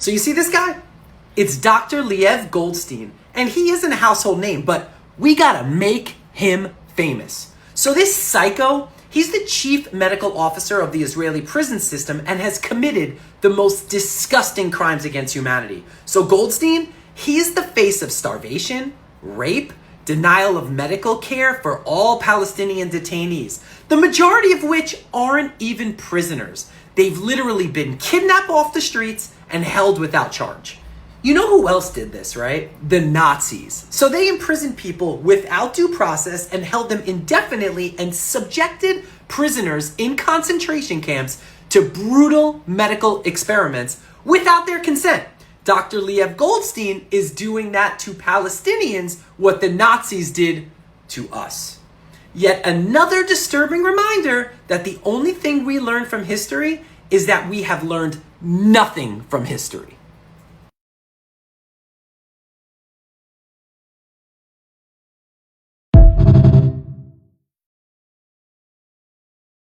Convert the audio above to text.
So you see this guy? It's Dr. Lev Goldstein, and he isn't a household name, but we gotta make him famous. So this psycho, he's the chief medical officer of the Israeli prison system and has committed the most disgusting crimes against humanity. So Goldstein, he's the face of starvation, rape, denial of medical care for all Palestinian detainees, the majority of which aren't even prisoners. They've literally been kidnapped off the streets and held without charge. You know who else did this, right? The Nazis. So they imprisoned people without due process and held them indefinitely and subjected prisoners in concentration camps to brutal medical experiments without their consent. Dr. Lev Goldstein is doing that to Palestinians what the Nazis did to us. Yet another disturbing reminder that the only thing we learn from history is that we have learned nothing from history.